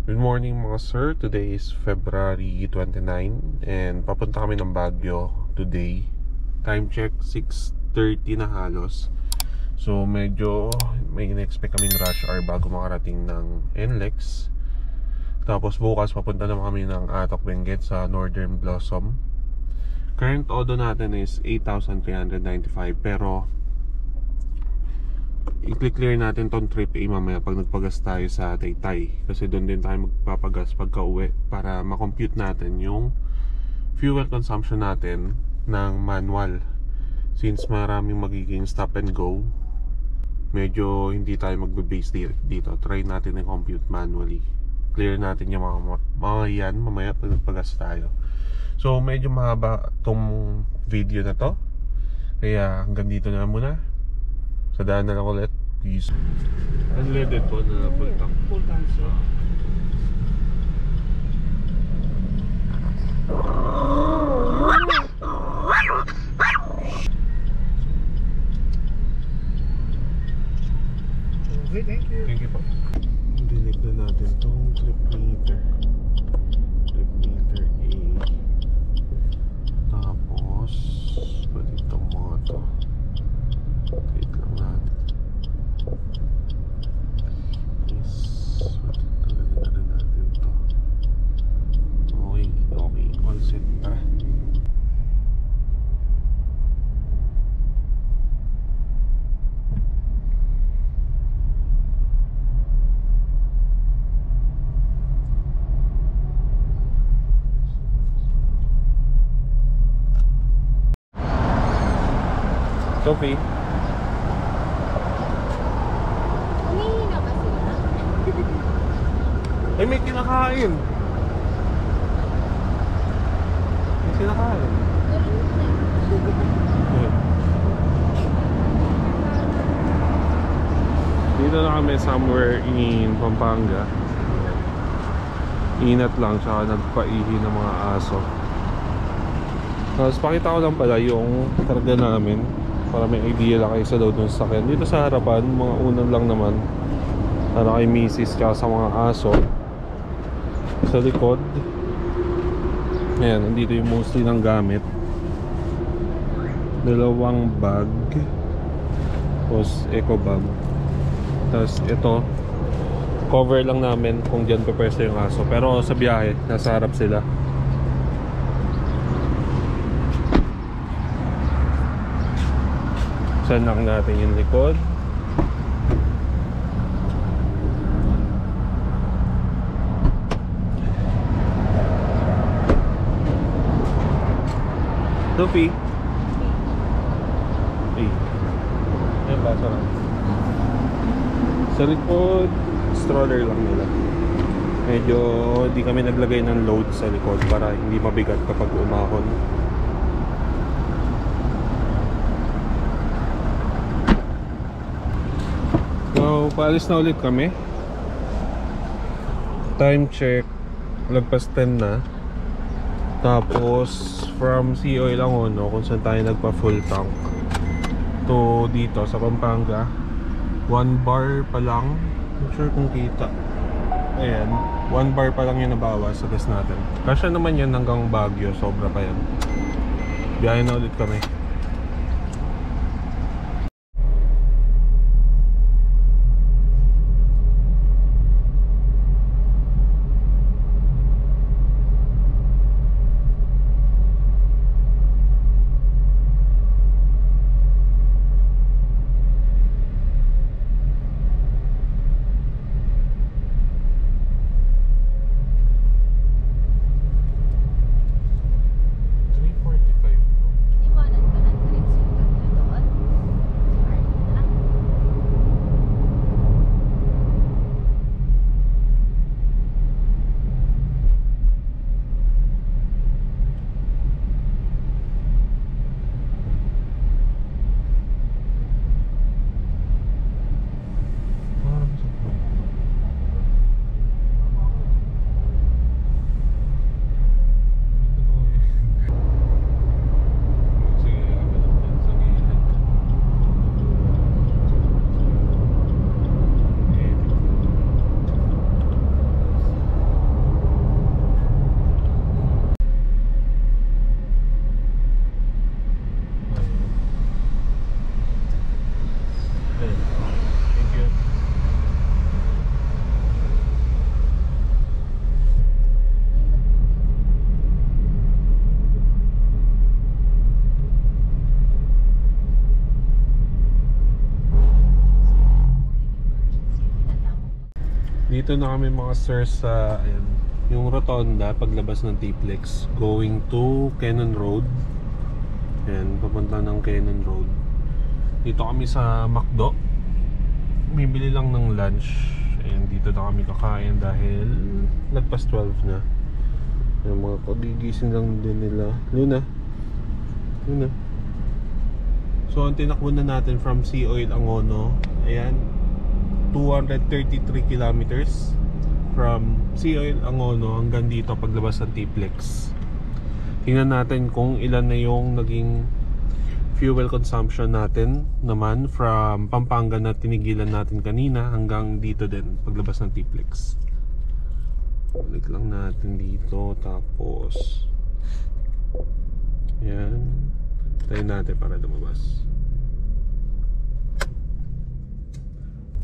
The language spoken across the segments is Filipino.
Good morning mga sir. Today is February 29 and papunta kami ng Baguio today. Time check 6:30 na halos. So medyo may in-expect kaming rush hour bago makarating ng NLEX. Tapos bukas papunta naman kami ng Atok Benguet sa Northern Blossom. Current odo natin is 8,395 pero i-clear natin tong trip mamaya pag nagpagas tayo sa Taytay, kasi doon din tayo magpapagas pagka uwi para makompute natin yung fuel consumption natin ng manual. Since maraming magiging stop and go, medyo hindi tayo magbe-base dito. Try natin i-compute manually. Clear natin yung mga yan mamaya pag nagpagas tayo. So medyo mahaba tong video na to, kaya hanggang dito na muna. Sa daan na lang ulit, please. Unleaded po na full tank. Full tank, sir. Okay, thank you. Thank you po. Dinig na natin itong trip meter. Trip meter A. Tapos pwede itong mga to. Wait lang natin. Yes, pwede tanggalin na rin natin to. Okay, all set. Tara. Sophie, Humihina ba sila? eh may kinakain. May kinakain. Dito na kami somewhere in Pampanga. Inat lang, tsaka nagpaihi ng mga aso. Tapos pakita ko lang pala yung karga namin para may idea lang kayo sa load ng sakyan. Dito sa harapan, mga unan lang naman para kay misis tsaka sa mga aso. Sa likod, ayan, nandito yung mostly ng gamit. Dalawang bag, tapos eco bag. Tapos ito, cover lang namin kung dyan pwesto yung aso. Pero sa biyahe, nasa harap sila. Saan lang natin yung likod. Sophie. Hey. Ayan ba? Sarap. Sa likod, stroller lang nila. Medyo di kami naglagay ng load sa likod para hindi mabigat kapag umahon. So, paalis na ulit kami. Time check, lagpas 10 na. Tapos from CO Ilangono, kung saan tayo nagpa full tank, to dito sa Pampanga, 1 bar pa lang. Not sure kung kita. Ayan, 1 bar pa lang yung nabawas sa gas natin. Kasya naman yan hanggang Baguio, sobra pa yan. Biyahe na ulit kami. Iwanan ba Nandito na kami mga sir sa ayan, yung rotonda paglabas ng T-Plex going to Cannon Road. Ayan, papunta ng Cannon Road. Dito kami sa McDo. Bibili lang ng lunch. Ayan, dito na kami kakain dahil lagpas 12 na. Yung mga kagigising lang din nila. Luna. So ang tinakbo na natin from Sea Oil Angono, ayan, 233 kilometers from Sea Oil Angono hanggang dito paglabas ng T-Plex. Tingnan natin kung ilan na yung naging fuel consumption natin naman from Pampanga na tinigilan natin kanina hanggang dito din paglabas ng T-Plex. Balik lang natin dito, tapos yan, tayo natin para lumabas.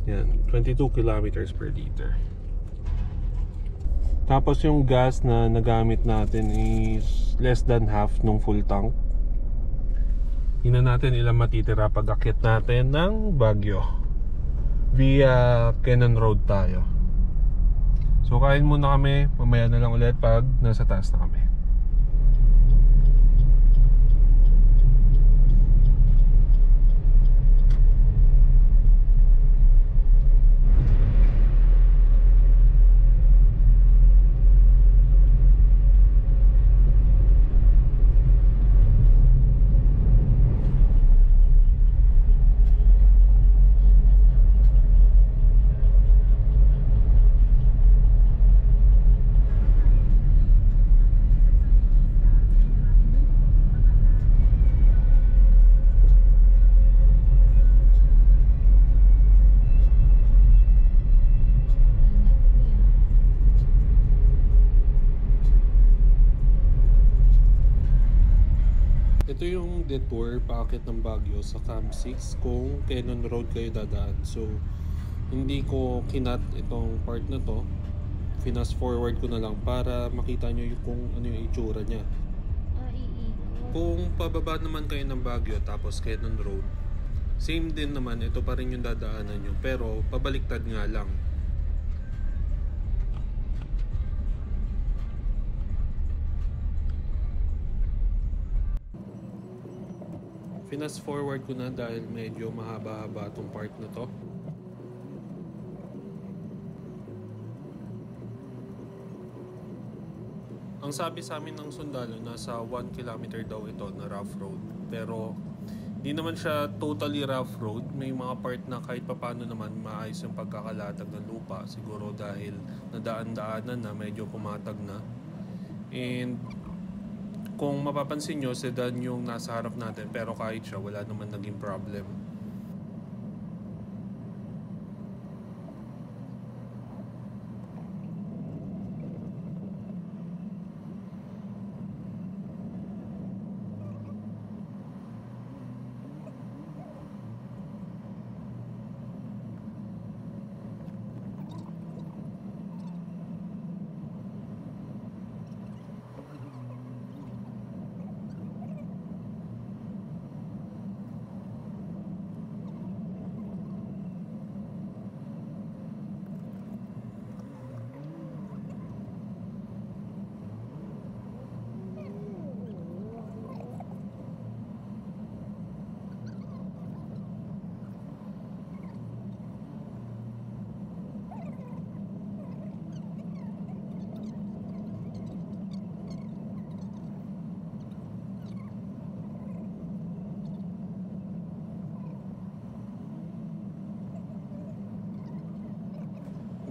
Yan, 22 kilometers per liter. Tapos yung gas na nagamit natin is less than half nung full tank. Tingnan natin ilang matitira pag akyat natin ng Baguio. Via Cannon Road tayo. So kain muna kami, mamaya na lang ulit pag nasa taas na kami. Ito yung detour paakit ng Baguio sa Camp 6 kung Cannon Road kayo dadaan. So hindi ko kinat itong part na to, fast forward ko na lang para makita nyo yung kung ano yung itsura nya. Kung pababa naman kayo ng Baguio tapos Cannon Road, same din naman, ito pa rin yung dadaanan nyo pero pabaliktad nga lang. Fast forward ko na dahil medyo mahaba-haba itong part na to. Ang sabi sa amin ng sundalo, nasa 1 kilometer daw ito na rough road. Pero di naman siya totally rough road. May mga part na kahit papano naman maayos yung pagkakalatag ng lupa. Siguro dahil nadaan-daanan na, medyo pumatag na. And kung mapapansin nyo, sedan yung nasa harap natin, pero kahit siya, wala naman naging problem.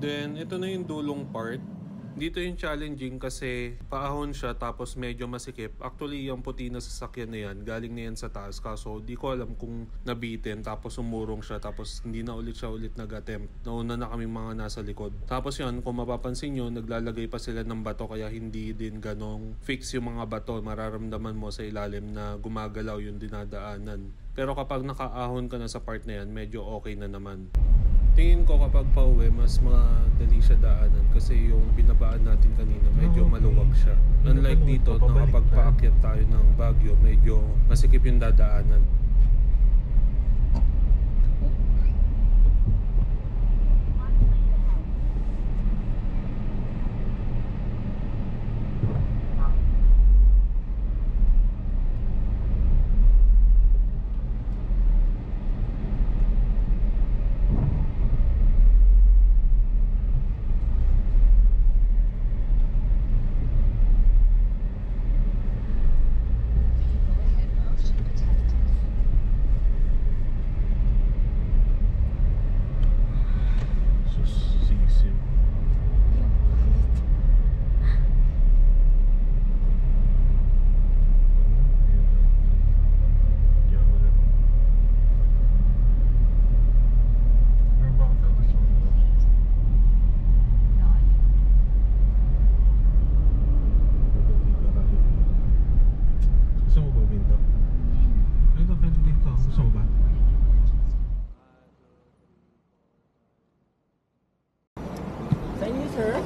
Then, ito na yung dulong part. Dito yung challenging kasi paahon siya tapos medyo masikip. Actually, yung puti na sasakyan na yan, galing na yan sa taas. Kaso, di ko alam kung nabitin tapos umurong siya tapos hindi na ulit siya nag-attempt. Nauna na kami mga nasa likod. Tapos yun, kung mapapansin nyo, naglalagay pa sila ng bato kaya hindi din ganong fix yung mga bato. Mararamdaman mo sa ilalim na gumagalaw yung dinadaanan. Pero kapag nakaahon ka na sa part na yan, medyo okay na naman. Tingin ko kapag pauwi, mas madali siya daanan kasi yung binabaan natin kanina medyo maluwag siya. Unlike dito na kapag paakyat tayo ng Baguio, medyo masikip yung dadaanan.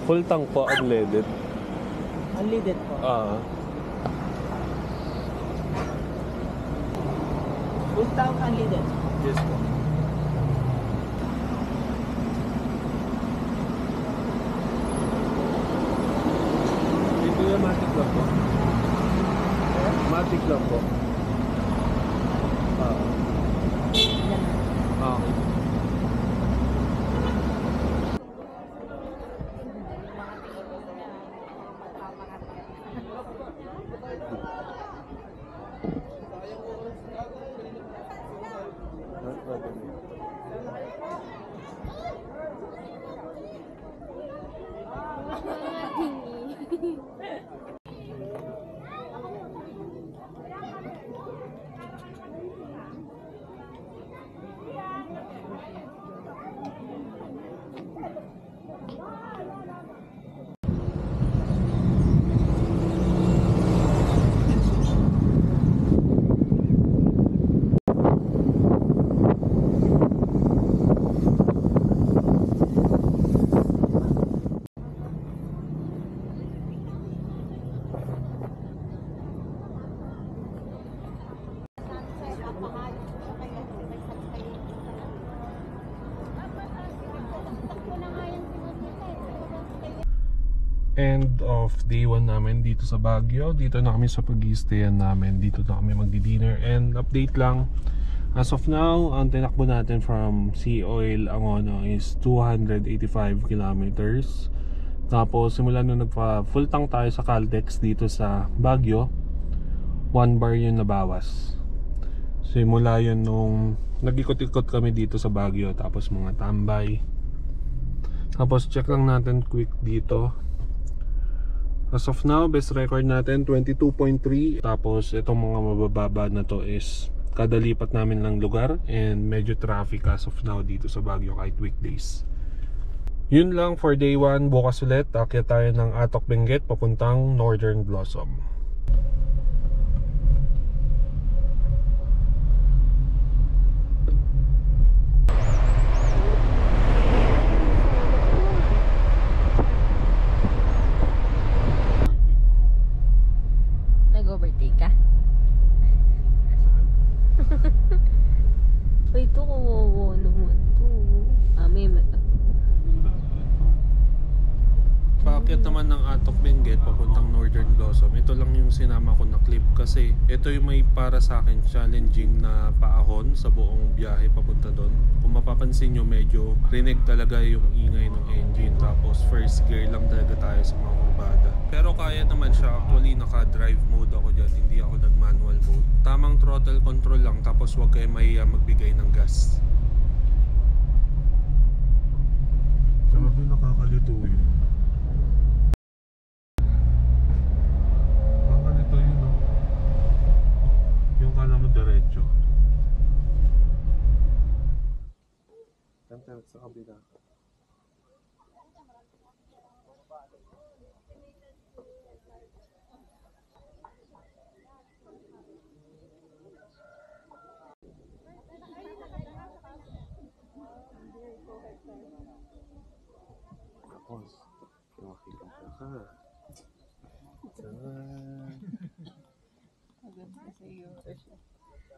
Full tank po, unleaded. Unleaded po. Full tank unleaded. Yes po. Ito yung matic lang po. Matic lang po. Okay. End of day 1 namin dito sa Baguio. Dito na kami sa pag-i-stayan namin. Dito na kami magdi-dinner. And update lang, as of now, ang tinakbo natin from Sea Oil Angono is 285 kilometers. Tapos simula nung nagpa-full tank tayo sa Caltex dito sa Baguio, 1 bar yun nabawas. Simula yun nung nag-ikot-ikot kami dito sa Baguio. Tapos mga tambay. Tapos check lang natin quick dito. As of now, best record natin 22.3. Tapos itong mga mabababa na to is kada lipat namin ng lugar, and medyo traffic as of now dito sa Baguio kahit weekdays. Yun lang for day 1. Bukas ulit akyat tayo ng Atok Benguet papuntang Northern Blossom. Nag-overtake ka? Ay, ito kawawa naman ito. May mata. Paakyat naman ng Atok Benguet papuntang Northern Blossom. Ito lang yung sinama ko na clip kasi ito yung may para sa akin challenging na paahon sa buong biyahe papunta doon. Kung mapapansin nyo, medyo rinig talaga yung ingay ng engine. Tapos first gear lang talaga tayo sa mga kurbada. Pero kaya naman siya. Actually naka-drive mode ako dyan, hindi ako nag-manual mode. Tamang throttle control lang, tapos huwag kayo mahiya magbigay ng gas. Grabe, nakakalito yun. Nakakalito yun, no? Yung kala mo diretso. Tantan sa kabila. Tapos, makikita ka. Maganda sa iyo.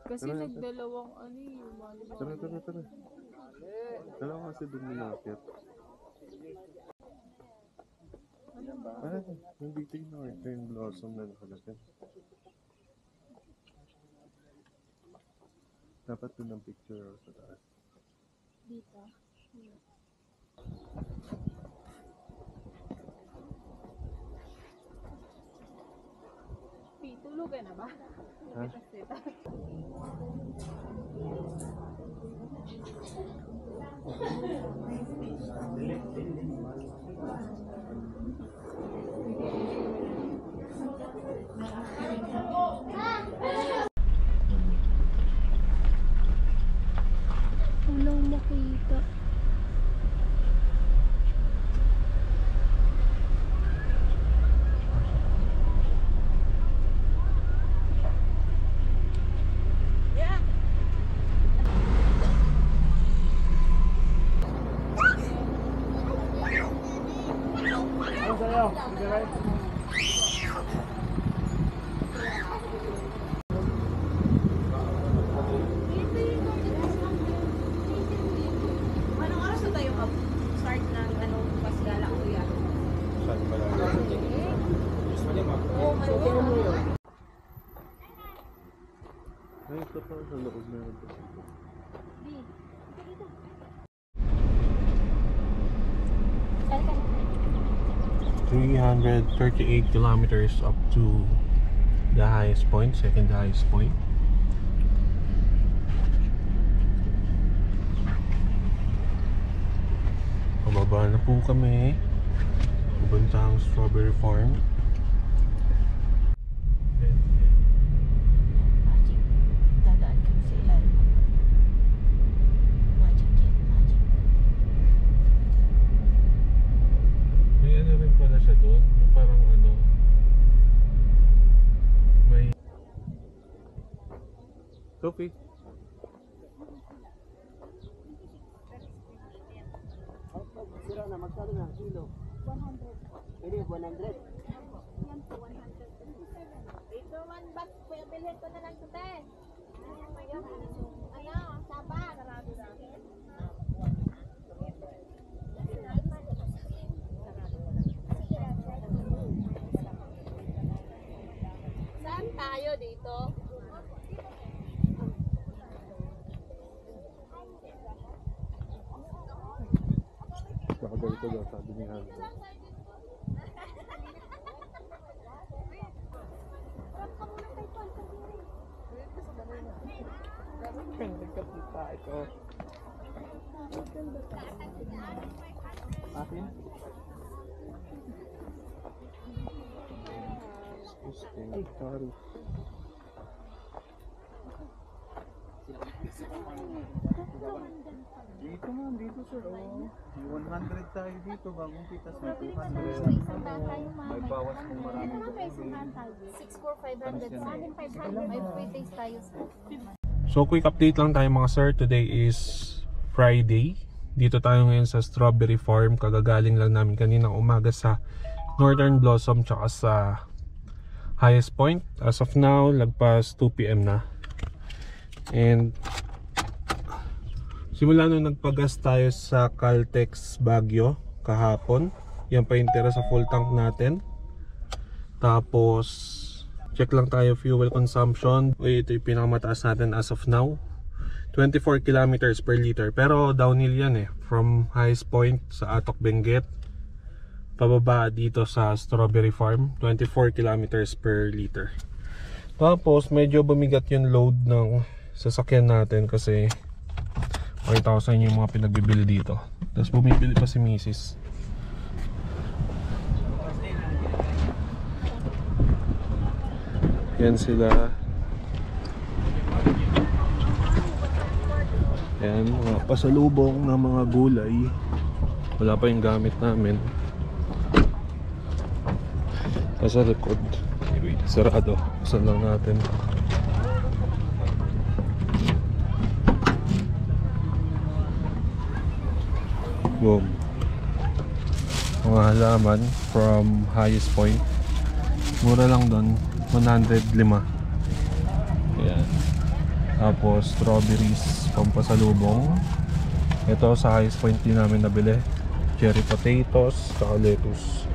Kasi nagdalawang ano yung Tara. Dalawa kasi doon minakit. Nandito yung Northern Blossom na nakalagay. Dapat doon ang picture sa taas. dito. Tulog ka na ba? Ha? Walang makita. Anong oras na tayo start ng pasgala kuya? Saan pala? Ay, ito pa sa loob na ito. 338 kilometers up to the highest point, second highest point. Pababa na po kami. Pupuntang Strawberry Farm. Magic. Dadaan kami sa ilalim. Magic yan, magic. May ano rin pala siya doon, yung parang ano, may Sophie. Sira na, magkano na? Kilo? 100. Pwede, 100. Ito man ba't bilhin ko na lang ito te? Ano? Saba? Sarado na. Saan tayo dito? Baka ganito daw, sabi ni Hans. Nagkapita ito. Akin? Ay, sorry. Dito man, dito sir. Oh. 100 tayo dito, bagong pitas may 200. May bawas kung marami. 6,400. Sa akin 500. May free taste tayo sir. So quick update lang tayo mga sir. Today is Friday. Dito tayo ngayon sa Strawberry Farm. Kagagaling lang namin kaninang umaga sa Northern Blossom tsaka sa highest point. As of now, lagpas 2 PM na. And simula nung nagpagas tayo sa Caltex Baguio kahapon, yan pa yung tira sa full tank natin. Tapos check lang tayo fuel consumption. Ito yung pinakamataas natin as of now, 24 kilometers per liter. Pero downhill yan eh, from highest point sa Atok Benguet pababa dito sa Strawberry Farm, 24 kilometers per liter. Tapos medyo bumigat yung load ng sasakyan natin kasi makita ko sa inyo yung mga pinagbibili dito. Tapos bumibili pa si Mrs. Yan sila. Yan, mga pasalubong ng mga gulay. Wala pa yung gamit namin. Sa likod. Wait, sarado. Saan lang natin. Boom. Mga halaman from highest point. Mura lang doon, 105. Ayan. Tapos strawberries pampasalubong. Ito sa highest point din namin nabili. Cherry potatoes, saka lettuce.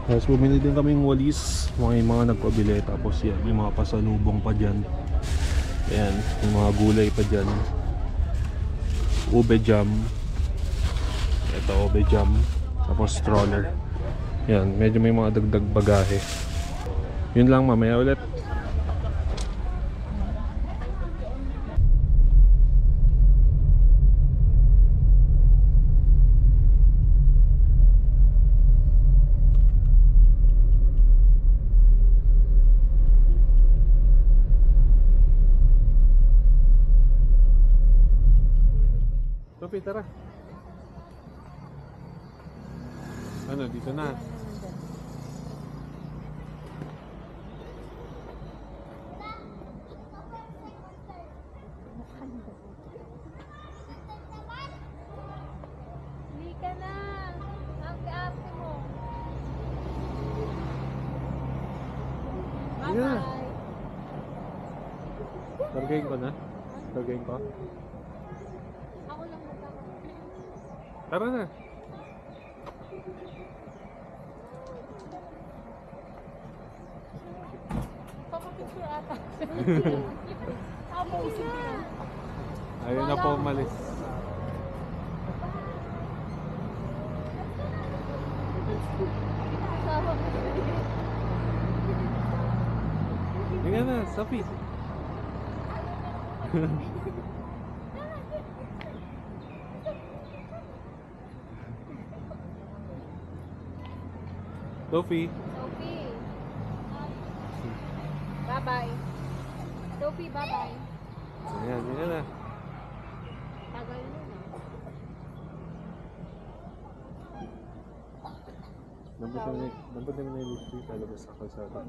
Tapos bumili din kaming walis, mga nagpabili. Tapos yan, may mga pasalubong pa dyan. Ayan, may mga gulay pa dyan. Ube jam. Ito, ube jam. Tapos stroller. Yan, medyo may mga dagdag bagahe. Yun lang, mamaya ulit. Sophie, tara. Ano, dito na. Hindi ka na. Ang ate mo. Sige na. Targayin ko na. Targayin ko. Ako lang magkakaroon. Tara na. Papapicture ata. Ako na. Ayun na po umalis. Tingnan na, Sophie. Sophie. Sophie. Bye-bye. Sophie, bye-bye. Ayan, tingnan na. Tagal mo na. Dapat naman na yung lipstick. Talabas ako sa akin.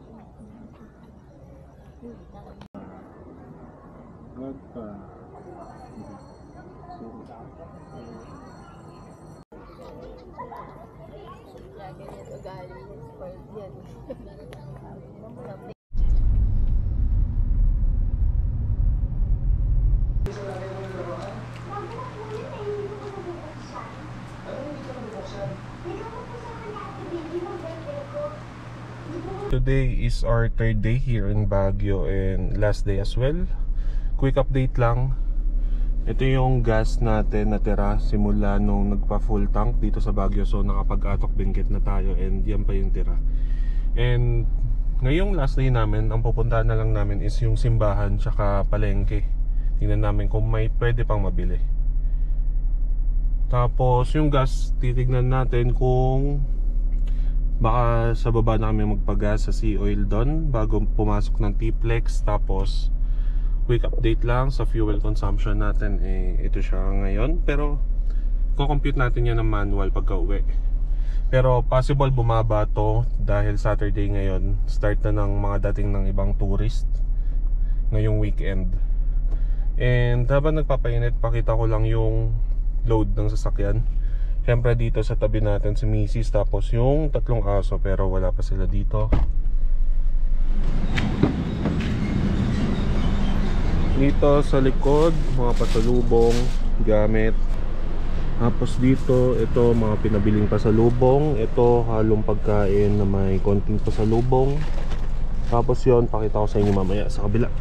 Wag pa. Ganyan ugali. Spoiled yan. Today is our third day here in Baguio and last day as well. Quick update lang. Ito yung gas natin natira simula nung nagpa full tank dito sa Baguio. So nakapag-atok bingkit na tayo and yan pa yung tira. And ngayong last day namin, ang pupuntahan na lang namin is yung simbahan tsaka palengke. Tingnan namin kung may pwede pang mabili. Tapos yung gas, titignan natin kung baka sa baba na kami magpagas sa Sea Oil doon bago pumasok ng T-Flex. Tapos quick update lang sa fuel consumption natin, ito siya ngayon. Pero kukompute natin yan ng manual pagka uwi. Pero possible bumaba to dahil Saturday ngayon, start na ng mga dating ng ibang tourist ngayong weekend. And habang nagpapainit, pakita ko lang yung load ng sasakyan. Siyempre dito sa tabi natin si Mrs. Tapos yung tatlong aso, pero wala pa sila dito. Dito sa likod, mga pasalubong, gamit. Tapos dito, ito mga pinabiling pasalubong. Ito halong pagkain na may konting pasalubong. Tapos yon, pakita ko sa inyo mamaya sa kabila.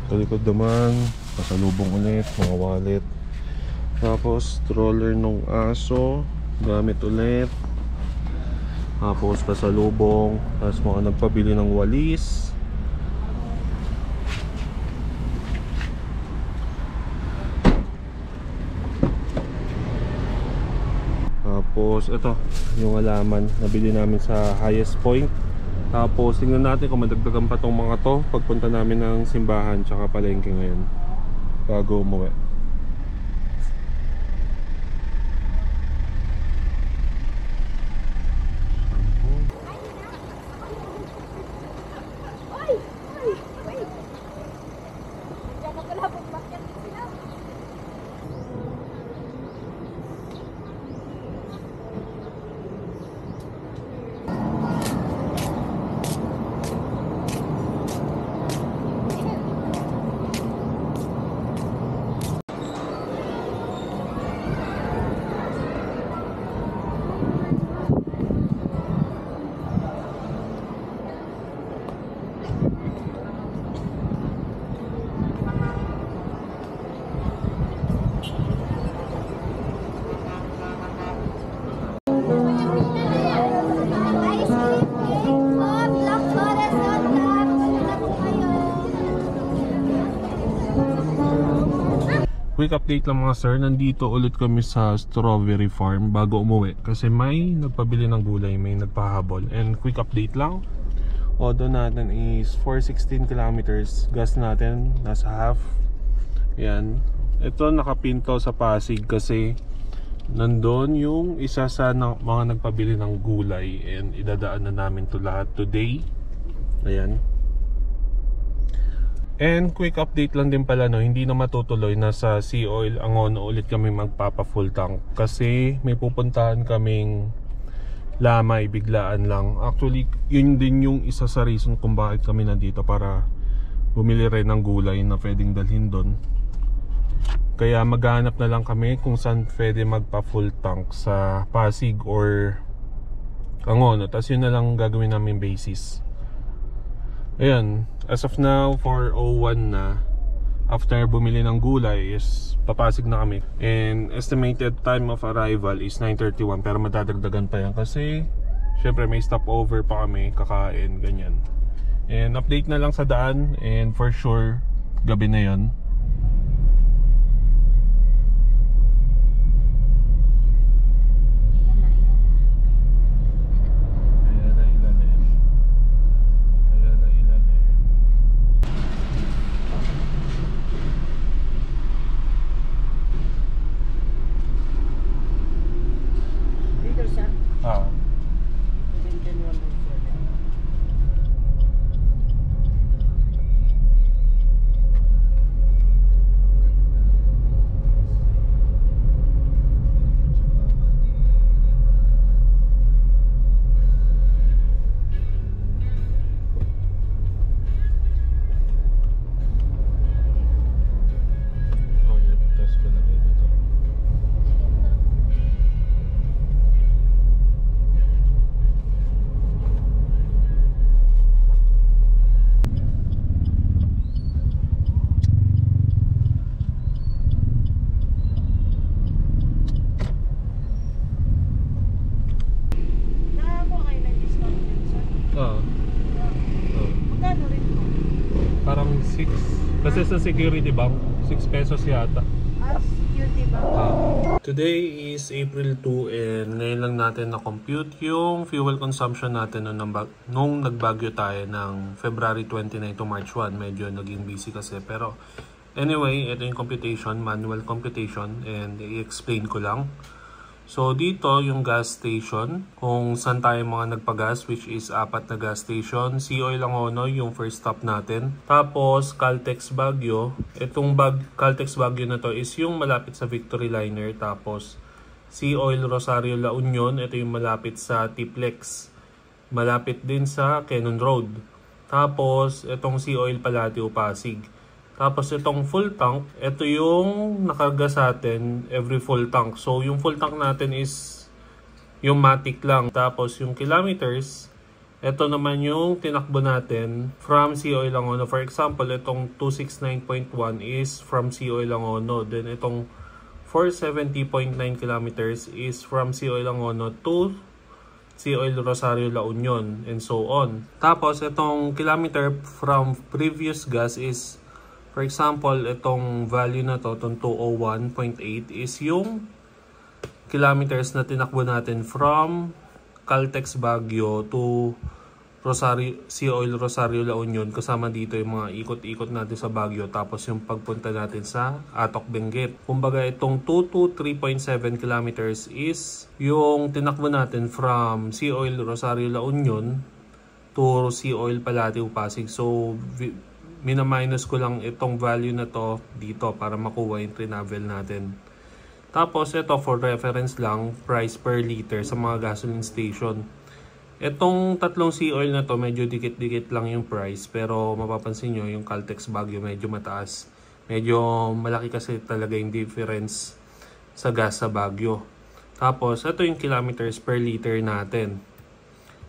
Sa likod naman, pasalubong ulit, mga wallet. Tapos stroller nung aso, gamit ulit. Tapos pasalubong. Tapos mga nagpabili ng walis. Tapos ito, yung halaman nabili namin sa Highest Point. Tapos tingnan natin kung madagdagan pa tong mga to pagpunta namin ng simbahan tsaka palengke ngayon bago umuwi. Quick update lang mga sir, nandito ulit kami sa strawberry farm bago umuwi kasi may nagpabili ng gulay, may nagpahabol. And quick update lang, odo natin is 416 kilometers, gas natin nasa half. Yan, ito nakapinto sa Pasig kasi nandun yung isa sa mga nagpabili ng gulay and idadaan na namin to lahat today. Ayan. And quick update lang din pala, no, hindi na matutuloy na sa Sea Oil Angono ulit kami magpapa full tank kasi may pupuntahan kaming lamay, biglaan lang. Actually, yun din yung isa sa reason kung bakit kami nandito, para bumili rin ng gulay na pwedeng dalhin doon. Kaya maghahanap na lang kami kung saan pwede magpa full tank sa Pasig or Angono. Tapos yun na lang gagawin namin basis. Ayan, as of now 4:01 na. After bumili ng gulay is papasig na kami. And estimated time of arrival is 9:31, pero madadagdagan pa yan kasi syempre may stopover pa kami, kakain, ganyan. And update na lang sa daan, and for sure gabi na yan. Dito siya. Ah. 17117. Oh, yeah, test ko na dito. Nakakuha kayo ng discount yun, sir? Ah. Oh. Magkano rin po? Parang 6. Kasi sa security bank, 6 pesos yata. Security ba? Today is April 2 and ngayon lang natin na-compute yung fuel consumption natin nung nagbagyo tayo ng February 29 to March 1. Medyo naging busy kasi, pero anyway, ito yung computation, manual computation, and i-explain ko lang. So dito yung gas station kung saan tayo mga nagpagas, which is 4 na gas station. Sea-Oil Angono yung first stop natin. Tapos Caltex Baguio. Itong Caltex Baguio na to is yung malapit sa Victory Liner. Tapos Sea-Oil Rosario La Union. Ito yung malapit sa Tiplex. Malapit din sa Cannon Road. Tapos itong Sea-Oil Palatio Pasig. Tapos itong full tank, ito yung nakarga sa atin every full tank. So yung full tank natin is yung matic lang. Tapos yung kilometers, ito naman yung tinakbo natin from Sea-Oil Angono. For example, itong 269.1 is from Sea-Oil Angono. Then itong 470.9 kilometers is from Sea-Oil Angono to Sea-Oil Rosario La Union, and so on. Tapos itong kilometer from previous gas is, for example, itong value na to, itong 201.8 is yung kilometers na tinakbo natin from Caltex Baguio to Sea-Oil Rosario La Union. Kasama dito yung mga ikot-ikot natin sa Baguio, tapos yung pagpunta natin sa Atok Benguet. Kumbaga itong 223.7 kilometers is yung tinakbo natin from Sea-Oil Rosario La Union to Sea-Oil Palatio Pasig. So mina-minus ko lang itong value na to dito para makuha yung trinavel natin. Tapos ito for reference lang, price per liter sa mga gasoline station. Itong tatlong Sea-Oil na to medyo dikit-dikit lang yung price, pero mapapansin nyo yung Caltex Baguio medyo mataas. Medyo malaki kasi talaga yung difference sa gas sa Baguio. Tapos ito yung kilometers per liter natin.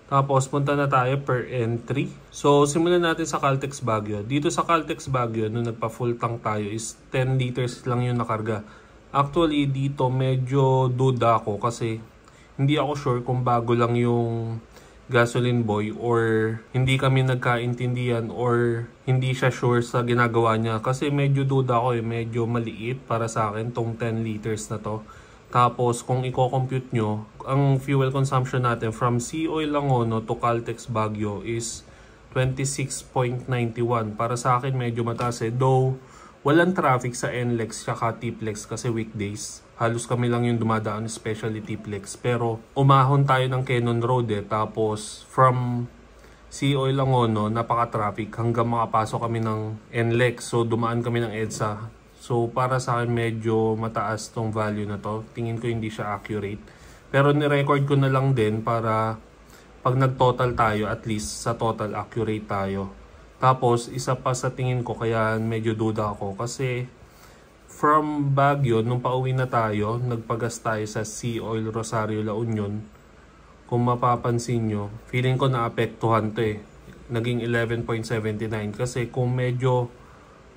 Tapos punta na tayo per entry. So simulan natin sa Caltex Baguio. Dito sa Caltex Baguio, nung nagpa full tank tayo is 10 liters lang yung nakarga. Actually dito medyo duda ako kasi hindi ako sure kung bago lang yung gasoline boy or hindi kami nagkaintindihan or hindi siya sure sa ginagawa niya. Kasi medyo duda ako medyo maliit para sa akin tong 10 liters na to. Tapos kung i-compute nyo, ang fuel consumption natin from Sea-Oil Angono to Caltex Baguio is 26.91. Para sa akin medyo mataas Though walang traffic sa NLEX at Tiplex kasi weekdays. Halos kami lang yung dumadaan, especially Tiplex. Pero umahon tayo ng Cannon Road Tapos from Sea-Oil Angono, napaka-traffic hanggang makapasok kami ng NLEX. So dumaan kami ng EDSA. So para sa akin medyo mataas tong value na to. Tingin ko hindi siya accurate. Pero ni-record ko na lang din para pag nag-total tayo, at least sa total accurate tayo. Tapos, isa pa sa tingin ko, kaya medyo duda ako. Kasi, from Baguio, nung pauwi na tayo, nagpagas tayo sa Sea Oil Rosario La Union. Kung mapapansin nyo, feeling ko naapektuhan to eh. Naging 11.79. Kasi kung medyo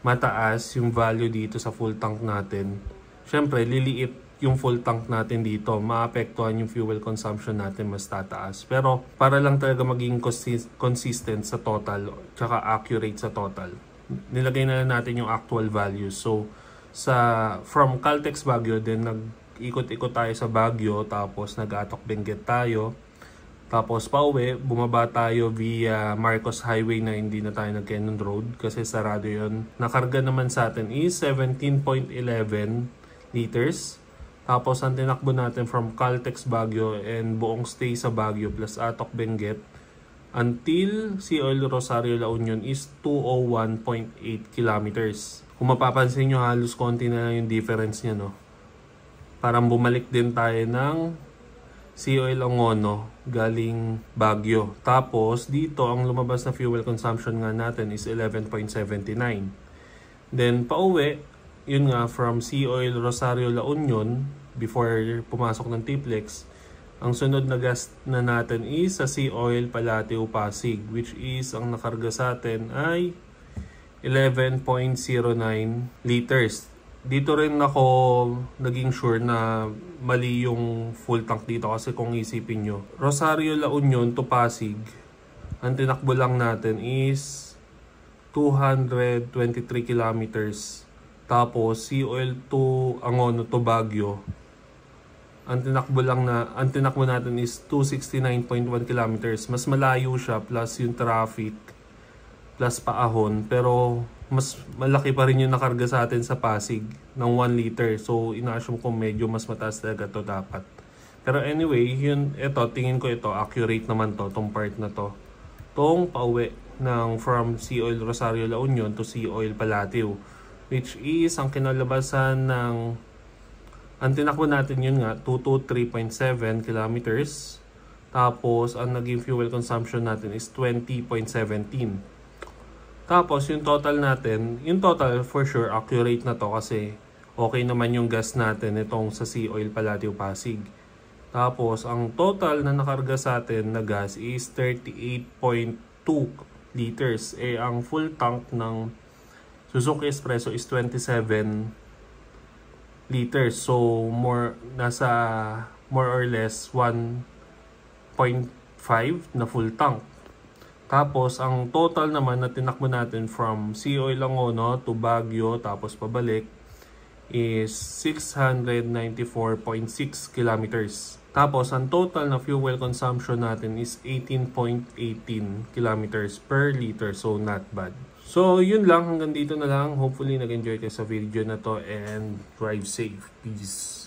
mataas yung value dito sa full tank natin, syempre, liliit yung full tank natin dito, maapektuhan yung fuel consumption natin, mas tataas. Pero para lang talaga maging consistent sa total, tsaka accurate sa total, nilagay na natin yung actual values. So, from Caltex Baguio, then nag-ikot-ikot tayo sa Baguio, tapos nag-Atok Benguet tayo. Tapos pauwi, bumaba tayo via Marcos Highway na hindi na tayo nag-Cannon Road kasi sarado yun. Nakarga naman sa atin is 17.11 liters. Tapos ang tinakbo natin from Caltex Baguio and buong stay sa Baguio plus Atok Benguet until Sea Oil Rosario La Union is 201.8 kilometers. Kung mapapansin nyo, halos konti na lang yung difference niya, no? Parang bumalik din tayo ng Sea Oil Angono galing Baguio. Tapos dito ang lumabas na fuel consumption nga natin is 11.79. Then pauwi, yun nga, from Sea Oil Rosario La Union, before pumasok ng Tiplex, ang sunod na gas na natin is sa Sea Oil Palateo Pasig, which is, ang nakarga sa atin ay 11.09 liters. Dito rin ako naging sure na mali yung full tank dito kasi kung isipin nyo, Rosario La Union to Pasig, ang tinakbo lang natin is 223 kilometers. Tapos Sea Oil to Angono to Baguio, ang tinakbo natin is 269.1 kilometers. Mas malayo siya plus yung traffic plus paahon, pero mas malaki pa rin yung nakarga sa atin sa Pasig ng 1 liter. So ina-assume ko medyo mas mataas talaga to dapat. Pero anyway, tingin ko ito accurate naman to, tong part na to. Tong pauwi ng from Sea Oil Rosario La Union to Sea Oil Palateo, which is ang kinalabasan ng ang tinakbo natin yun nga 223.7 kilometers. Tapos ang naging fuel consumption natin is 20.17. Tapos yung total natin, yung total for sure accurate na to kasi okay naman yung gas natin itong sa Sea Oil Palateo Pasig. Tapos ang total na nakarga sa atin na gas is 38.2 liters. Ang full tank ng Suzuki Espresso is 27 liters. So nasa more or less 1.5 na full tank. Tapos ang total naman na tinakbo natin from Sea Oil Angono to Baguio tapos pabalik is 694.6 kilometers. Tapos ang total na fuel consumption natin is 18.18 kilometers per liter. So not bad. So yun lang, hanggang dito na lang. Hopefully nag-enjoy kayo sa video na to and drive safe. Peace.